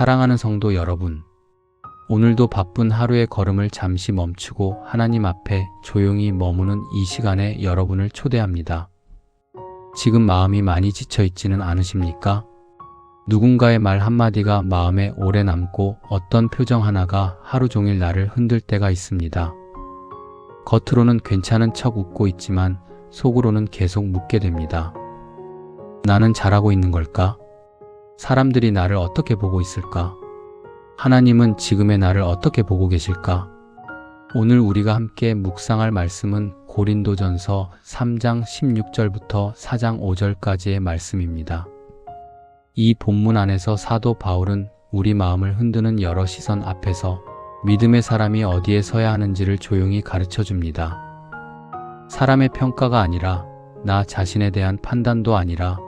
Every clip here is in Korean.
사랑하는 성도 여러분, 오늘도 바쁜 하루의 걸음을 잠시 멈추고 하나님 앞에 조용히 머무는 이 시간에 여러분을 초대합니다. 지금 마음이 많이 지쳐 있지는 않으십니까? 누군가의 말 한마디가 마음에 오래 남고 어떤 표정 하나가 하루 종일 나를 흔들 때가 있습니다. 겉으로는 괜찮은 척 웃고 있지만 속으로는 계속 묻게 됩니다. 나는 잘하고 있는 걸까? 사람들이 나를 어떻게 보고 있을까? 하나님은 지금의 나를 어떻게 보고 계실까? 오늘 우리가 함께 묵상할 말씀은 고린도전서 3장 16절부터 4장 5절까지의 말씀입니다. 이 본문 안에서 사도 바울은 우리 마음을 흔드는 여러 시선 앞에서 믿음의 사람이 어디에 서야 하는지를 조용히 가르쳐 줍니다. 사람의 평가가 아니라, 나 자신에 대한 판단도 아니라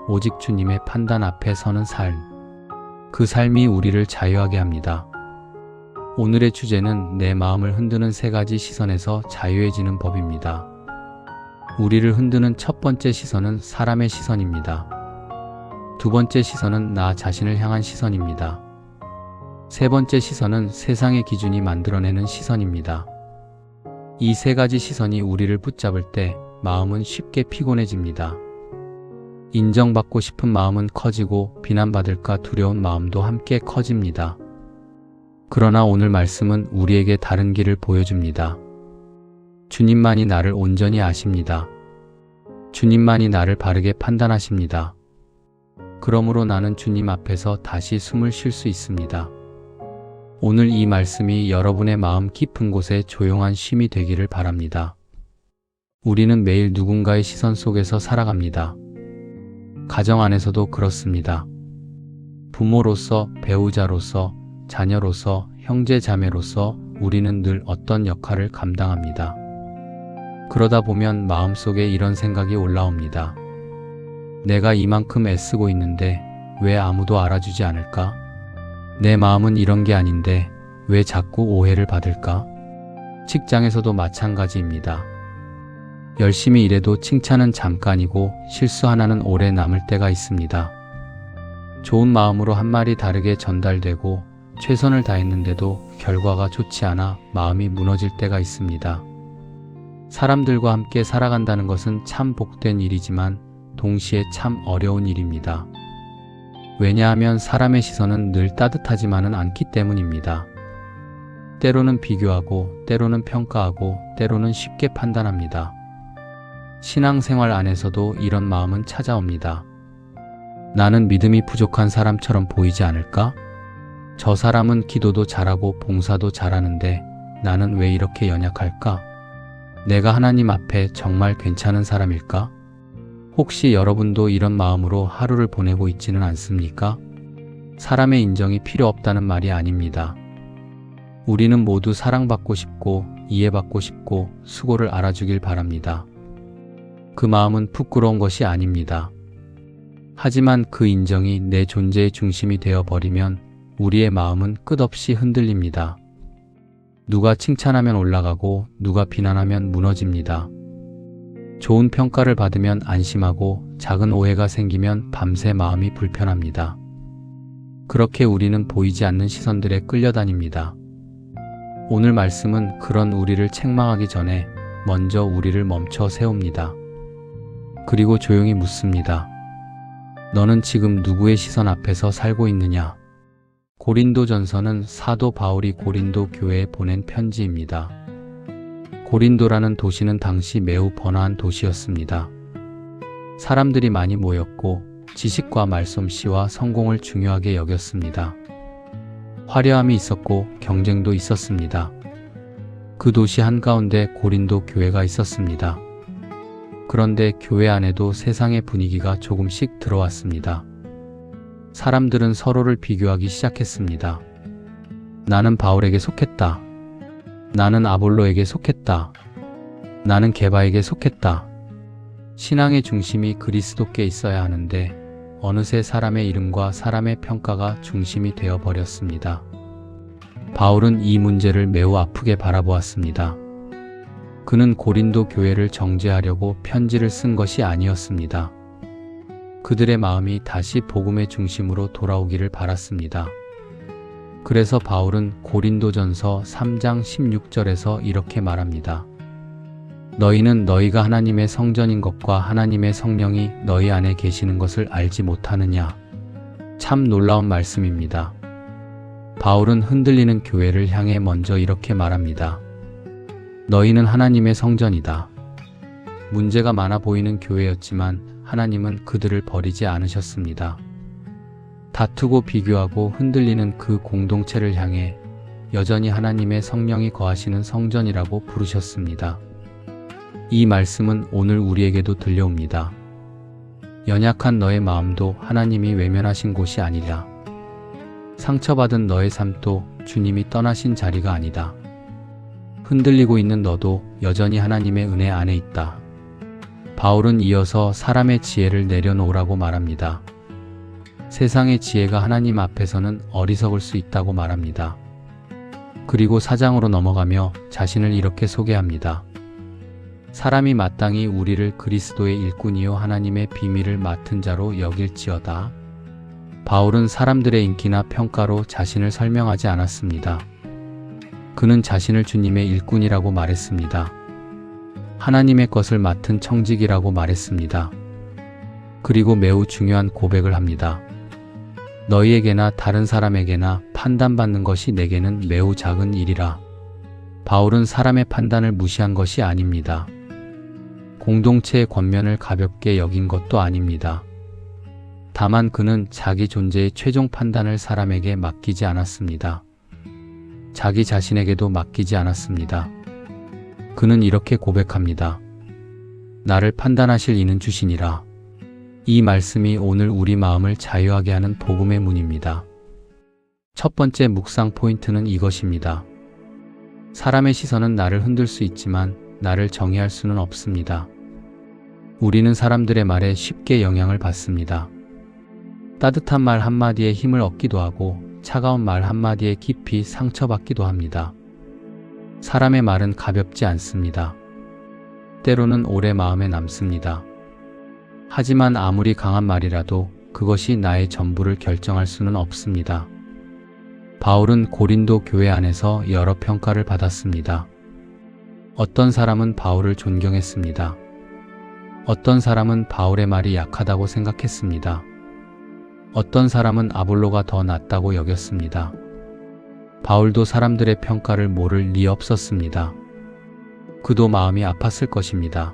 오직 주님의 판단 앞에 서는 삶. 그 삶이 우리를 자유하게 합니다. 오늘의 주제는 내 마음을 흔드는 세 가지 시선에서 자유해지는 법입니다. 우리를 흔드는 첫 번째 시선은 사람의 시선입니다. 두 번째 시선은 나 자신을 향한 시선입니다. 세 번째 시선은 세상의 기준이 만들어내는 시선입니다. 이 세 가지 시선이 우리를 붙잡을 때 마음은 쉽게 피곤해집니다. 인정받고 싶은 마음은 커지고 비난받을까 두려운 마음도 함께 커집니다. 그러나 오늘 말씀은 우리에게 다른 길을 보여줍니다. 주님만이 나를 온전히 아십니다. 주님만이 나를 바르게 판단하십니다. 그러므로 나는 주님 앞에서 다시 숨을 쉴 수 있습니다. 오늘 이 말씀이 여러분의 마음 깊은 곳에 조용한 쉼이 되기를 바랍니다. 우리는 매일 누군가의 시선 속에서 살아갑니다. 가정 안에서도 그렇습니다. 부모로서, 배우자로서, 자녀로서, 형제 자매로서 우리는 늘 어떤 역할을 감당합니다. 그러다 보면 마음속에 이런 생각이 올라옵니다. 내가 이만큼 애쓰고 있는데 왜 아무도 알아주지 않을까? 내 마음은 이런 게 아닌데 왜 자꾸 오해를 받을까? 직장에서도 마찬가지입니다. 열심히 일해도 칭찬은 잠깐이고 실수 하나는 오래 남을 때가 있습니다. 좋은 마음으로 한 말이 다르게 전달되고 최선을 다했는데도 결과가 좋지 않아 마음이 무너질 때가 있습니다. 사람들과 함께 살아간다는 것은 참 복된 일이지만 동시에 참 어려운 일입니다. 왜냐하면 사람의 시선은 늘 따뜻하지만은 않기 때문입니다. 때로는 비교하고, 때로는 평가하고, 때로는 쉽게 판단합니다. 신앙생활 안에서도 이런 마음은 찾아옵니다. 나는 믿음이 부족한 사람처럼 보이지 않을까? 저 사람은 기도도 잘하고 봉사도 잘하는데 나는 왜 이렇게 연약할까? 내가 하나님 앞에 정말 괜찮은 사람일까? 혹시 여러분도 이런 마음으로 하루를 보내고 있지는 않습니까? 사람의 인정이 필요 없다는 말이 아닙니다. 우리는 모두 사랑받고 싶고 이해받고 싶고 수고를 알아주길 바랍니다. 그 마음은 부끄러운 것이 아닙니다. 하지만 그 인정이 내 존재의 중심이 되어버리면 우리의 마음은 끝없이 흔들립니다. 누가 칭찬하면 올라가고 누가 비난하면 무너집니다. 좋은 평가를 받으면 안심하고 작은 오해가 생기면 밤새 마음이 불편합니다. 그렇게 우리는 보이지 않는 시선들에 끌려다닙니다. 오늘 말씀은 그런 우리를 책망하기 전에 먼저 우리를 멈춰 세웁니다. 그리고 조용히 묻습니다. 너는 지금 누구의 시선 앞에서 살고 있느냐? 고린도전서는 사도 바울이 고린도 교회에 보낸 편지입니다. 고린도라는 도시는 당시 매우 번화한 도시였습니다. 사람들이 많이 모였고 지식과 말솜씨와 성공을 중요하게 여겼습니다. 화려함이 있었고 경쟁도 있었습니다. 그 도시 한가운데 고린도 교회가 있었습니다. 그런데 교회 안에도 세상의 분위기가 조금씩 들어왔습니다. 사람들은 서로를 비교하기 시작했습니다. 나는 바울에게 속했다. 나는 아볼로에게 속했다. 나는 게바에게 속했다. 신앙의 중심이 그리스도께 있어야 하는데 어느새 사람의 이름과 사람의 평가가 중심이 되어버렸습니다. 바울은 이 문제를 매우 아프게 바라보았습니다. 그는 고린도 교회를 정죄하려고 편지를 쓴 것이 아니었습니다. 그들의 마음이 다시 복음의 중심으로 돌아오기를 바랐습니다. 그래서 바울은 고린도전서 3장 16절에서 이렇게 말합니다. 너희는 너희가 하나님의 성전인 것과 하나님의 성령이 너희 안에 계시는 것을 알지 못하느냐. 참 놀라운 말씀입니다. 바울은 흔들리는 교회를 향해 먼저 이렇게 말합니다. 너희는 하나님의 성전이다. 문제가 많아 보이는 교회였지만 하나님은 그들을 버리지 않으셨습니다. 다투고 비교하고 흔들리는 그 공동체를 향해 여전히 하나님의 성령이 거하시는 성전이라고 부르셨습니다. 이 말씀은 오늘 우리에게도 들려옵니다. 연약한 너의 마음도 하나님이 외면하신 곳이 아니라, 상처받은 너의 삶도 주님이 떠나신 자리가 아니다. 흔들리고 있는 너도 여전히 하나님의 은혜 안에 있다. 바울은 이어서 사람의 지혜를 내려놓으라고 말합니다. 세상의 지혜가 하나님 앞에서는 어리석을 수 있다고 말합니다. 그리고 4장으로 넘어가며 자신을 이렇게 소개합니다. 사람이 마땅히 우리를 그리스도의 일꾼이요 하나님의 비밀을 맡은 자로 여길지어다. 바울은 사람들의 인기나 평가로 자신을 설명하지 않았습니다. 그는 자신을 주님의 일꾼이라고 말했습니다. 하나님의 것을 맡은 청직이라고 말했습니다. 그리고 매우 중요한 고백을 합니다. 너희에게나 다른 사람에게나 판단받는 것이 내게는 매우 작은 일이라. 바울은 사람의 판단을 무시한 것이 아닙니다. 공동체의 권면을 가볍게 여긴 것도 아닙니다. 다만 그는 자기 존재의 최종 판단을 사람에게 맡기지 않았습니다. 자기 자신에게도 맡기지 않았습니다. 그는 이렇게 고백합니다. 나를 판단하실 이는 주시니라. 이 말씀이 오늘 우리 마음을 자유하게 하는 복음의 문입니다. 첫 번째 묵상 포인트는 이것입니다. 사람의 시선은 나를 흔들 수 있지만 나를 정의할 수는 없습니다. 우리는 사람들의 말에 쉽게 영향을 받습니다. 따뜻한 말 한마디에 힘을 얻기도 하고 차가운 말 한마디에 깊이 상처받기도 합니다. 사람의 말은 가볍지 않습니다. 때로는 오래 마음에 남습니다. 하지만 아무리 강한 말이라도 그것이 나의 전부를 결정할 수는 없습니다. 바울은 고린도 교회 안에서 여러 평가를 받았습니다. 어떤 사람은 바울을 존경했습니다. 어떤 사람은 바울의 말이 약하다고 생각했습니다. 어떤 사람은 아볼로가 더 낫다고 여겼습니다. 바울도 사람들의 평가를 모를 리 없었습니다. 그도 마음이 아팠을 것입니다.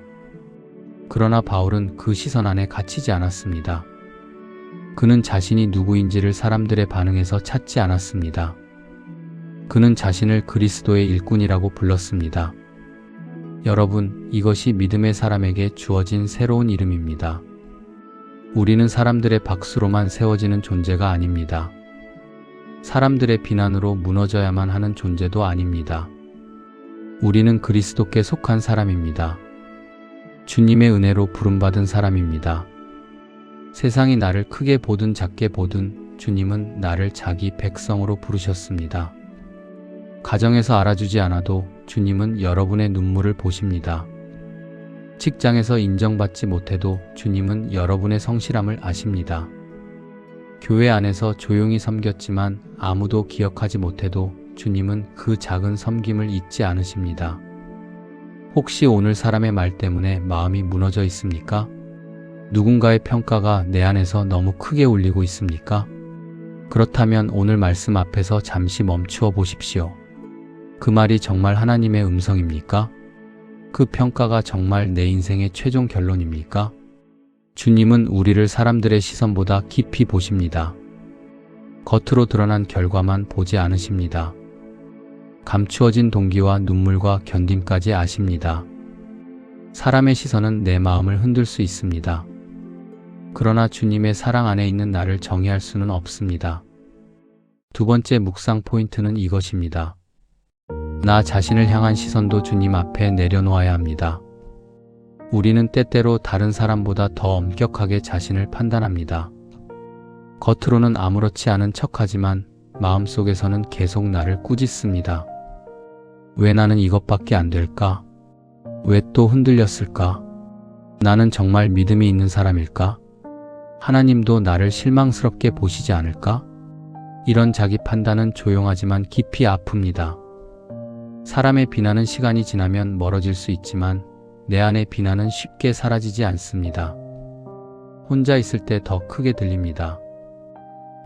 그러나 바울은 그 시선 안에 갇히지 않았습니다. 그는 자신이 누구인지를 사람들의 반응에서 찾지 않았습니다. 그는 자신을 그리스도의 일꾼이라고 불렀습니다. 여러분, 이것이 믿음의 사람에게 주어진 새로운 이름입니다. 우리는 사람들의 박수로만 세워지는 존재가 아닙니다. 사람들의 비난으로 무너져야만 하는 존재도 아닙니다. 우리는 그리스도께 속한 사람입니다. 주님의 은혜로 부름받은 사람입니다. 세상이 나를 크게 보든 작게 보든 주님은 나를 자기 백성으로 부르셨습니다. 가정에서 알아주지 않아도 주님은 여러분의 눈물을 보십니다. 직장에서 인정받지 못해도 주님은 여러분의 성실함을 아십니다. 교회 안에서 조용히 섬겼지만 아무도 기억하지 못해도 주님은 그 작은 섬김을 잊지 않으십니다. 혹시 오늘 사람의 말 때문에 마음이 무너져 있습니까? 누군가의 평가가 내 안에서 너무 크게 울리고 있습니까? 그렇다면 오늘 말씀 앞에서 잠시 멈추어 보십시오. 그 말이 정말 하나님의 음성입니까? 그 평가가 정말 내 인생의 최종 결론입니까? 주님은 우리를 사람들의 시선보다 깊이 보십니다. 겉으로 드러난 결과만 보지 않으십니다. 감추어진 동기와 눈물과 견딤까지 아십니다. 사람의 시선은 내 마음을 흔들 수 있습니다. 그러나 주님의 사랑 안에 있는 나를 정의할 수는 없습니다. 두 번째 묵상 포인트는 이것입니다. 나 자신을 향한 시선도 주님 앞에 내려놓아야 합니다. 우리는 때때로 다른 사람보다 더 엄격하게 자신을 판단합니다. 겉으로는 아무렇지 않은 척하지만 마음속에서는 계속 나를 꾸짖습니다. 왜 나는 이것밖에 안 될까? 왜 또 흔들렸을까? 나는 정말 믿음이 있는 사람일까? 하나님도 나를 실망스럽게 보시지 않을까? 이런 자기 판단은 조용하지만 깊이 아픕니다. 사람의 비난은 시간이 지나면 멀어질 수 있지만 내 안의 비난은 쉽게 사라지지 않습니다. 혼자 있을 때 더 크게 들립니다.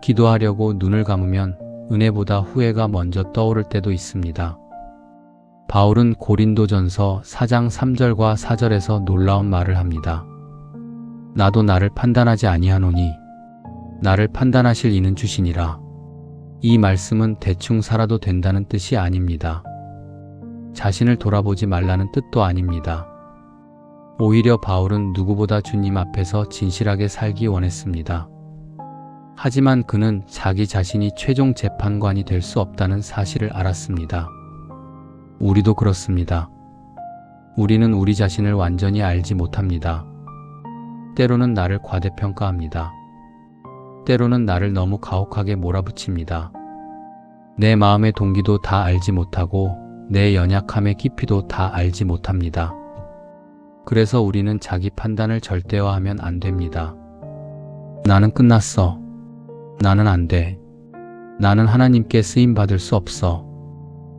기도하려고 눈을 감으면 은혜보다 후회가 먼저 떠오를 때도 있습니다. 바울은 고린도전서 4장 3절과 4절에서 놀라운 말을 합니다. 나도 나를 판단하지 아니하노니 나를 판단하실 이는 주시니라. 이 말씀은 대충 살아도 된다는 뜻이 아닙니다. 자신을 돌아보지 말라는 뜻도 아닙니다. 오히려 바울은 누구보다 주님 앞에서 진실하게 살기 원했습니다. 하지만 그는 자기 자신이 최종 재판관이 될 수 없다는 사실을 알았습니다. 우리도 그렇습니다. 우리는 우리 자신을 완전히 알지 못합니다. 때로는 나를 과대평가합니다. 때로는 나를 너무 가혹하게 몰아붙입니다. 내 마음의 동기도 다 알지 못하고 내 연약함의 깊이도 다 알지 못합니다. 그래서 우리는 자기 판단을 절대화하면 안 됩니다. 나는 끝났어. 나는 안 돼. 나는 하나님께 쓰임받을 수 없어.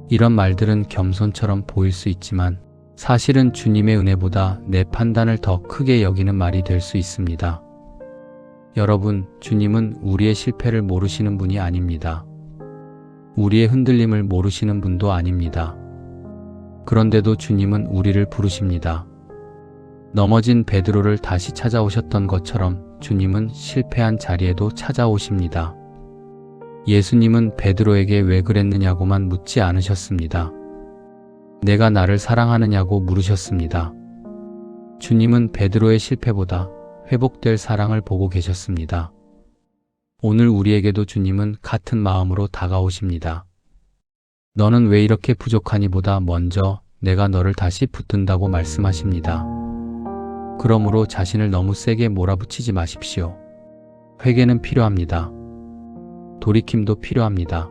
이런 말들은 겸손처럼 보일 수 있지만 사실은 주님의 은혜보다 내 판단을 더 크게 여기는 말이 될 수 있습니다. 여러분, 주님은 우리의 실패를 모르시는 분이 아닙니다. 우리의 흔들림을 모르시는 분도 아닙니다. 그런데도 주님은 우리를 부르십니다. 넘어진 베드로를 다시 찾아오셨던 것처럼 주님은 실패한 자리에도 찾아오십니다. 예수님은 베드로에게 왜 그랬느냐고만 묻지 않으셨습니다. 내가 나를 사랑하느냐고 물으셨습니다. 주님은 베드로의 실패보다 회복될 사랑을 보고 계셨습니다. 오늘 우리에게도 주님은 같은 마음으로 다가오십니다. 너는 왜 이렇게 부족하니 보다 먼저 내가 너를 다시 붙든다고 말씀하십니다. 그러므로 자신을 너무 세게 몰아붙이지 마십시오. 회개는 필요합니다. 돌이킴도 필요합니다.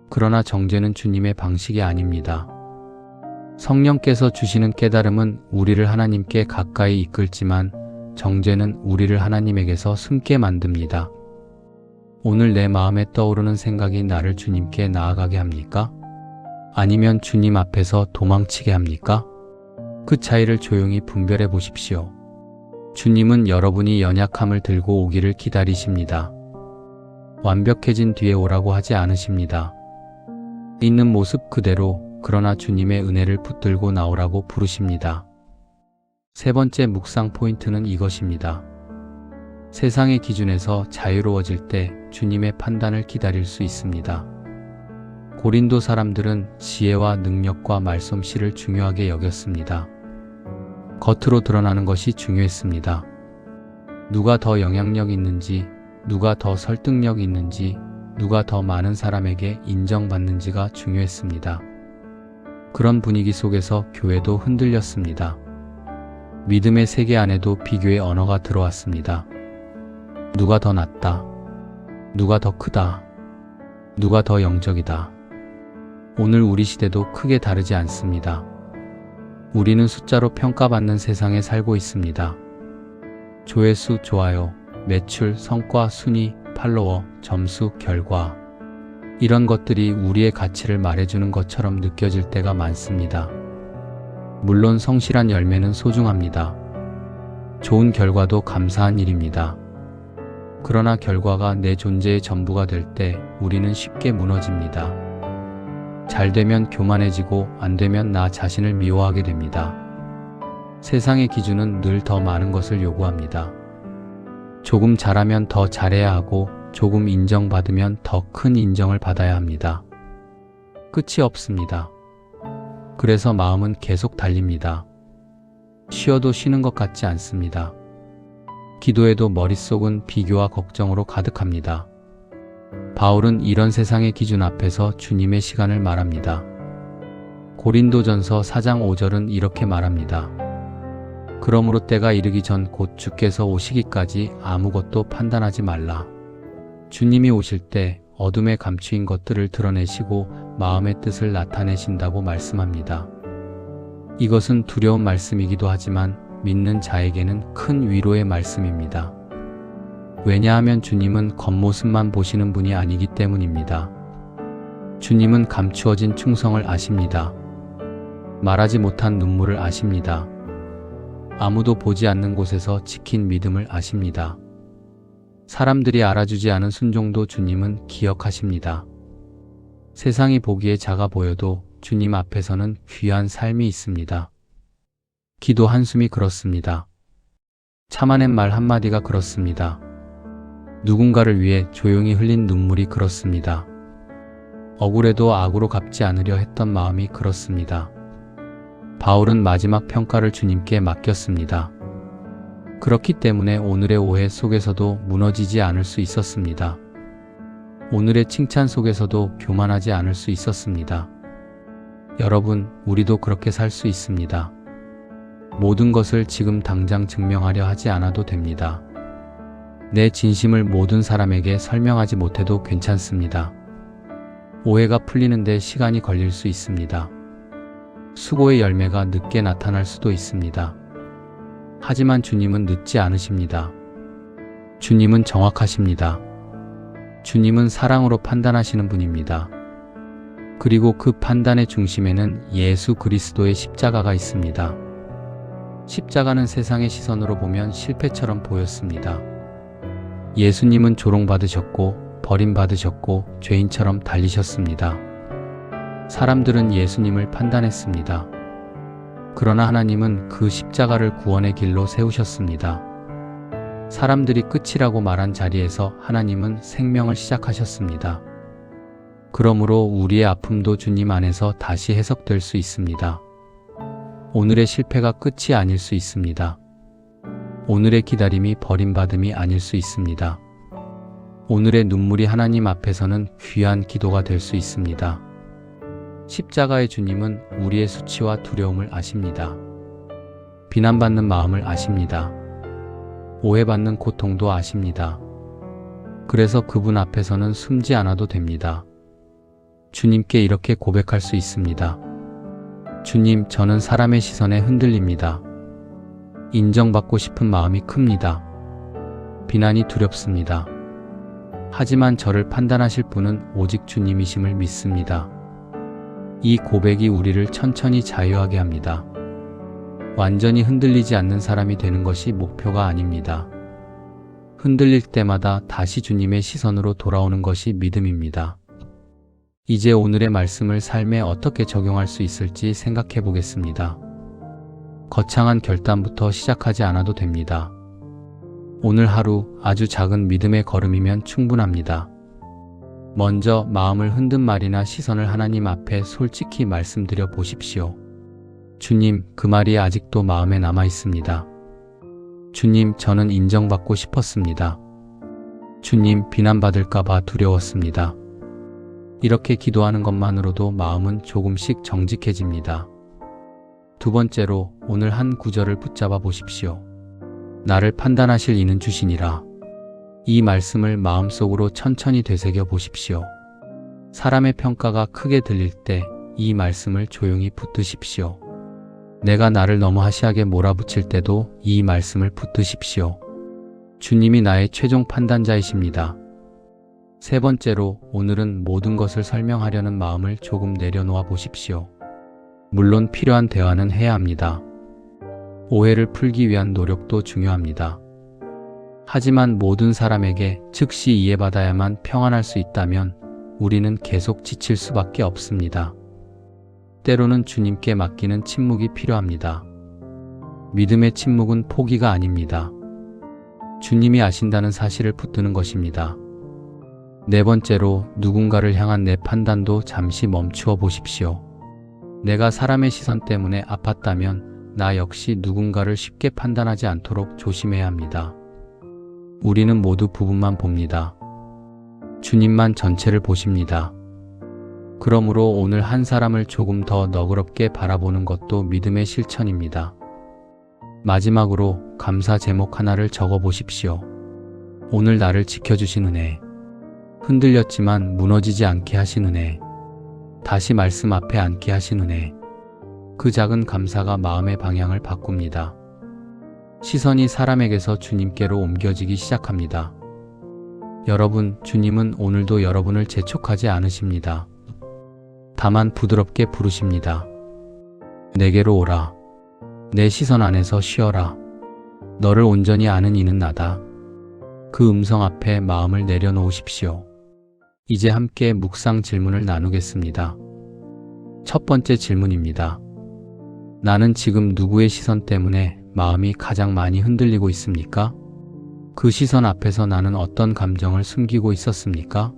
그러나 정죄는 주님의 방식이 아닙니다. 성령께서 주시는 깨달음은 우리를 하나님께 가까이 이끌지만 정죄는 우리를 하나님에게서 숨게 만듭니다. 오늘 내 마음에 떠오르는 생각이 나를 주님께 나아가게 합니까? 아니면 주님 앞에서 도망치게 합니까? 그 차이를 조용히 분별해 보십시오. 주님은 여러분이 연약함을 들고 오기를 기다리십니다. 완벽해진 뒤에 오라고 하지 않으십니다. 있는 모습 그대로, 그러나 주님의 은혜를 붙들고 나오라고 부르십니다. 세 번째 묵상 포인트는 이것입니다. 세상의 기준에서 자유로워질 때 주님의 판단을 기다릴 수 있습니다. 고린도 사람들은 지혜와 능력과 말솜씨를 중요하게 여겼습니다. 겉으로 드러나는 것이 중요했습니다. 누가 더 영향력 있는지, 누가 더 설득력 있는지, 누가 더 많은 사람에게 인정받는지가 중요했습니다. 그런 분위기 속에서 교회도 흔들렸습니다. 믿음의 세계 안에도 비교의 언어가 들어왔습니다. 누가 더 낫다. 누가 더 크다. 누가 더 영적이다. 오늘 우리 시대도 크게 다르지 않습니다. 우리는 숫자로 평가받는 세상에 살고 있습니다. 조회수, 좋아요, 매출, 성과, 순위, 팔로워, 점수, 결과. 이런 것들이 우리의 가치를 말해주는 것처럼 느껴질 때가 많습니다. 물론 성실한 열매는 소중합니다. 좋은 결과도 감사한 일입니다. 그러나 결과가 내 존재의 전부가 될 때 우리는 쉽게 무너집니다. 잘 되면 교만해지고 안 되면 나 자신을 미워하게 됩니다. 세상의 기준은 늘 더 많은 것을 요구합니다. 조금 잘하면 더 잘해야 하고 조금 인정받으면 더 큰 인정을 받아야 합니다. 끝이 없습니다. 그래서 마음은 계속 달립니다. 쉬어도 쉬는 것 같지 않습니다. 기도해도 머릿속은 비교와 걱정으로 가득합니다. 바울은 이런 세상의 기준 앞에서 주님의 시간을 말합니다. 고린도전서 4장 5절은 이렇게 말합니다. 그러므로 때가 이르기 전 곧 주께서 오시기까지 아무것도 판단하지 말라. 주님이 오실 때 어둠에 감추인 것들을 드러내시고 마음의 뜻을 나타내신다고 말씀합니다. 이것은 두려운 말씀이기도 하지만 믿는 자에게는 큰 위로의 말씀입니다. 왜냐하면 주님은 겉모습만 보시는 분이 아니기 때문입니다. 주님은 감추어진 충성을 아십니다. 말하지 못한 눈물을 아십니다. 아무도 보지 않는 곳에서 지킨 믿음을 아십니다. 사람들이 알아주지 않은 순종도 주님은 기억하십니다. 세상이 보기에 작아 보여도 주님 앞에서는 귀한 삶이 있습니다. 기도 한숨이 그렇습니다. 참아낸 말 한마디가 그렇습니다. 누군가를 위해 조용히 흘린 눈물이 그렇습니다. 억울해도 악으로 갚지 않으려 했던 마음이 그렇습니다. 바울은 마지막 평가를 주님께 맡겼습니다. 그렇기 때문에 오늘의 오해 속에서도 무너지지 않을 수 있었습니다. 오늘의 칭찬 속에서도 교만하지 않을 수 있었습니다. 여러분, 우리도 그렇게 살 수 있습니다. 모든 것을 지금 당장 증명하려 하지 않아도 됩니다. 내 진심을 모든 사람에게 설명하지 못해도 괜찮습니다. 오해가 풀리는데 시간이 걸릴 수 있습니다. 수고의 열매가 늦게 나타날 수도 있습니다. 하지만 주님은 늦지 않으십니다. 주님은 정확하십니다. 주님은 사랑으로 판단하시는 분입니다. 그리고 그 판단의 중심에는 예수 그리스도의 십자가가 있습니다. 십자가는 세상의 시선으로 보면 실패처럼 보였습니다. 예수님은 조롱받으셨고 버림받으셨고 죄인처럼 달리셨습니다. 사람들은 예수님을 판단했습니다. 그러나 하나님은 그 십자가를 구원의 길로 세우셨습니다. 사람들이 끝이라고 말한 자리에서 하나님은 생명을 시작하셨습니다. 그러므로 우리의 아픔도 주님 안에서 다시 해석될 수 있습니다. 오늘의 실패가 끝이 아닐 수 있습니다. 오늘의 기다림이 버림받음이 아닐 수 있습니다. 오늘의 눈물이 하나님 앞에서는 귀한 기도가 될 수 있습니다. 십자가의 주님은 우리의 수치와 두려움을 아십니다. 비난받는 마음을 아십니다. 오해받는 고통도 아십니다. 그래서 그분 앞에서는 숨지 않아도 됩니다. 주님께 이렇게 고백할 수 있습니다. 주님, 저는 사람의 시선에 흔들립니다. 인정받고 싶은 마음이 큽니다. 비난이 두렵습니다. 하지만 저를 판단하실 분은 오직 주님이심을 믿습니다. 이 고백이 우리를 천천히 자유하게 합니다. 완전히 흔들리지 않는 사람이 되는 것이 목표가 아닙니다. 흔들릴 때마다 다시 주님의 시선으로 돌아오는 것이 믿음입니다. 이제 오늘의 말씀을 삶에 어떻게 적용할 수 있을지 생각해 보겠습니다. 거창한 결단부터 시작하지 않아도 됩니다. 오늘 하루 아주 작은 믿음의 걸음이면 충분합니다. 먼저 마음을 흔든 말이나 시선을 하나님 앞에 솔직히 말씀드려 보십시오. 주님, 그 말이 아직도 마음에 남아 있습니다. 주님, 저는 인정받고 싶었습니다. 주님, 비난받을까봐 두려웠습니다. 이렇게 기도하는 것만으로도 마음은 조금씩 정직해집니다. 두 번째로 오늘 한 구절을 붙잡아 보십시오. 나를 판단하실 이는 주시니라. 이 말씀을 마음속으로 천천히 되새겨 보십시오. 사람의 평가가 크게 들릴 때 이 말씀을 조용히 붙드십시오. 내가 나를 너무 하시하게 몰아붙일 때도 이 말씀을 붙드십시오. 주님이 나의 최종 판단자이십니다. 세 번째로 오늘은 모든 것을 설명하려는 마음을 조금 내려놓아 보십시오. 물론 필요한 대화는 해야 합니다. 오해를 풀기 위한 노력도 중요합니다. 하지만 모든 사람에게 즉시 이해받아야만 평안할 수 있다면 우리는 계속 지칠 수밖에 없습니다. 때로는 주님께 맡기는 침묵이 필요합니다. 믿음의 침묵은 포기가 아닙니다. 주님이 아신다는 사실을 붙드는 것입니다. 네 번째로 누군가를 향한 내 판단도 잠시 멈추어 보십시오. 내가 사람의 시선 때문에 아팠다면 나 역시 누군가를 쉽게 판단하지 않도록 조심해야 합니다. 우리는 모두 부분만 봅니다. 주님만 전체를 보십니다. 그러므로 오늘 한 사람을 조금 더 너그럽게 바라보는 것도 믿음의 실천입니다. 마지막으로 감사 제목 하나를 적어 보십시오. 오늘 나를 지켜주신 은혜, 흔들렸지만 무너지지 않게 하신 은혜, 다시 말씀 앞에 앉게 하신 은혜. 그 작은 감사가 마음의 방향을 바꿉니다. 시선이 사람에게서 주님께로 옮겨지기 시작합니다. 여러분, 주님은 오늘도 여러분을 재촉하지 않으십니다. 다만 부드럽게 부르십니다. 내게로 오라. 내 시선 안에서 쉬어라. 너를 온전히 아는 이는 나다. 그 음성 앞에 마음을 내려놓으십시오. 이제 함께 묵상 질문을 나누겠습니다. 첫 번째 질문입니다. 나는 지금 누구의 시선 때문에 마음이 가장 많이 흔들리고 있습니까? 그 시선 앞에서 나는 어떤 감정을 숨기고 있었습니까?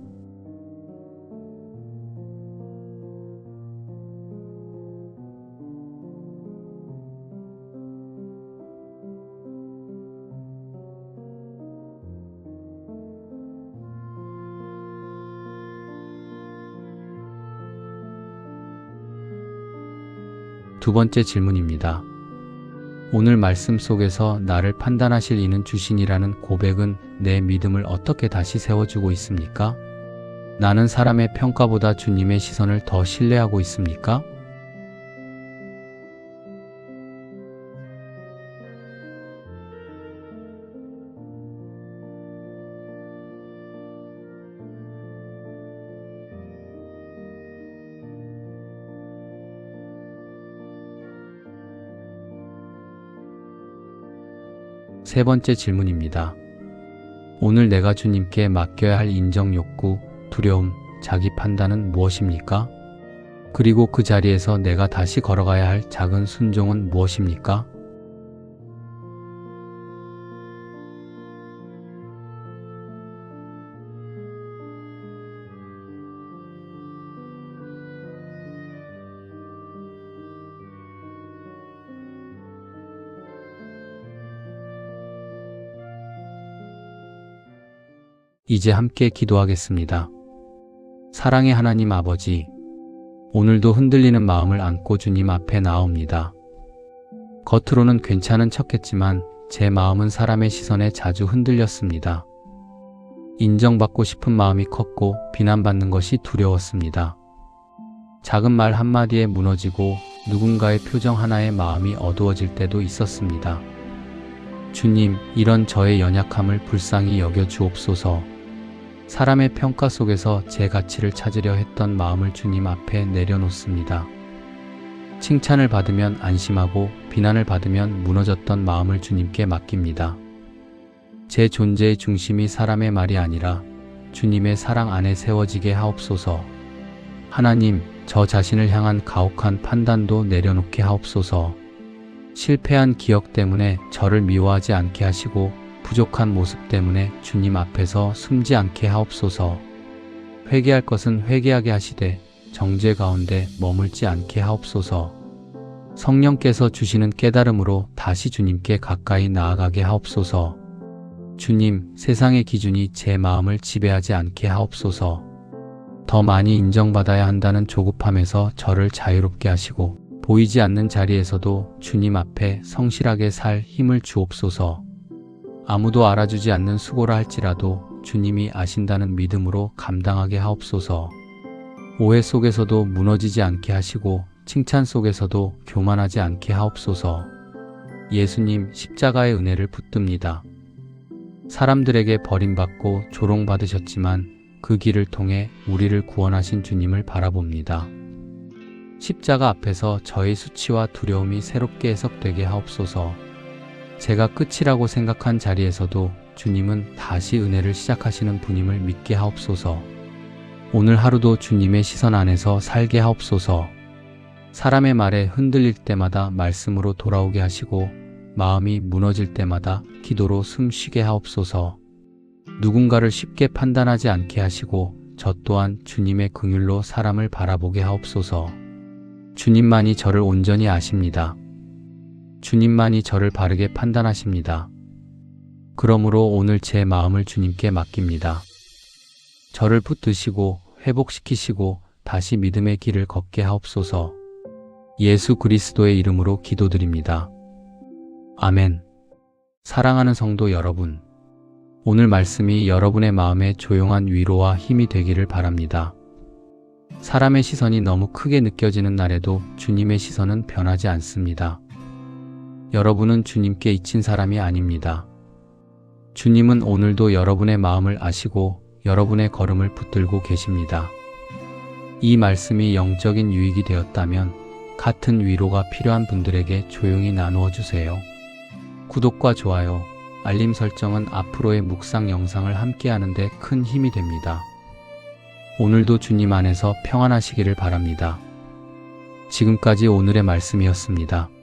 두 번째 질문입니다. 오늘 말씀 속에서 나를 판단하실 이는 주신이라는 고백은 내 믿음을 어떻게 다시 세워주고 있습니까? 나는 사람의 평가보다 주님의 시선을 더 신뢰하고 있습니까? 세 번째 질문입니다. 오늘 내가 주님께 맡겨야 할 인정 욕구, 두려움, 자기 판단은 무엇입니까? 그리고 그 자리에서 내가 다시 걸어가야 할 작은 순종은 무엇입니까? 이제 함께 기도하겠습니다. 사랑의 하나님 아버지, 오늘도 흔들리는 마음을 안고 주님 앞에 나옵니다. 겉으로는 괜찮은 척했지만 제 마음은 사람의 시선에 자주 흔들렸습니다. 인정받고 싶은 마음이 컸고 비난받는 것이 두려웠습니다. 작은 말 한마디에 무너지고 누군가의 표정 하나에 마음이 어두워질 때도 있었습니다. 주님, 이런 저의 연약함을 불쌍히 여겨 주옵소서. 사람의 평가 속에서 제 가치를 찾으려 했던 마음을 주님 앞에 내려놓습니다. 칭찬을 받으면 안심하고 비난을 받으면 무너졌던 마음을 주님께 맡깁니다. 제 존재의 중심이 사람의 말이 아니라 주님의 사랑 안에 세워지게 하옵소서. 하나님, 저 자신을 향한 가혹한 판단도 내려놓게 하옵소서. 실패한 기억 때문에 저를 미워하지 않게 하시고 부족한 모습 때문에 주님 앞에서 숨지 않게 하옵소서. 회개할 것은 회개하게 하시되 정죄 가운데 머물지 않게 하옵소서. 성령께서 주시는 깨달음으로 다시 주님께 가까이 나아가게 하옵소서. 주님, 세상의 기준이 제 마음을 지배하지 않게 하옵소서. 더 많이 인정받아야 한다는 조급함에서 저를 자유롭게 하시고 보이지 않는 자리에서도 주님 앞에 성실하게 살 힘을 주옵소서. 아무도 알아주지 않는 수고라 할지라도 주님이 아신다는 믿음으로 감당하게 하옵소서. 오해 속에서도 무너지지 않게 하시고 칭찬 속에서도 교만하지 않게 하옵소서. 예수님, 십자가의 은혜를 붙듭니다. 사람들에게 버림받고 조롱받으셨지만 그 길을 통해 우리를 구원하신 주님을 바라봅니다. 십자가 앞에서 저의 수치와 두려움이 새롭게 해석되게 하옵소서. 제가 끝이라고 생각한 자리에서도 주님은 다시 은혜를 시작하시는 분임을 믿게 하옵소서. 오늘 하루도 주님의 시선 안에서 살게 하옵소서. 사람의 말에 흔들릴 때마다 말씀으로 돌아오게 하시고 마음이 무너질 때마다 기도로 숨쉬게 하옵소서. 누군가를 쉽게 판단하지 않게 하시고 저 또한 주님의 긍휼로 사람을 바라보게 하옵소서. 주님만이 저를 온전히 아십니다. 주님만이 저를 바르게 판단하십니다. 그러므로 오늘 제 마음을 주님께 맡깁니다. 저를 붙드시고 회복시키시고 다시 믿음의 길을 걷게 하옵소서. 예수 그리스도의 이름으로 기도드립니다. 아멘. 사랑하는 성도 여러분, 오늘 말씀이 여러분의 마음에 조용한 위로와 힘이 되기를 바랍니다. 사람의 시선이 너무 크게 느껴지는 날에도 주님의 시선은 변하지 않습니다. 여러분은 주님께 잊힌 사람이 아닙니다. 주님은 오늘도 여러분의 마음을 아시고 여러분의 걸음을 붙들고 계십니다. 이 말씀이 영적인 유익이 되었다면 같은 위로가 필요한 분들에게 조용히 나누어 주세요. 구독과 좋아요, 알림 설정은 앞으로의 묵상 영상을 함께 하는데 큰 힘이 됩니다. 오늘도 주님 안에서 평안하시기를 바랍니다. 지금까지 오늘의 말씀이었습니다.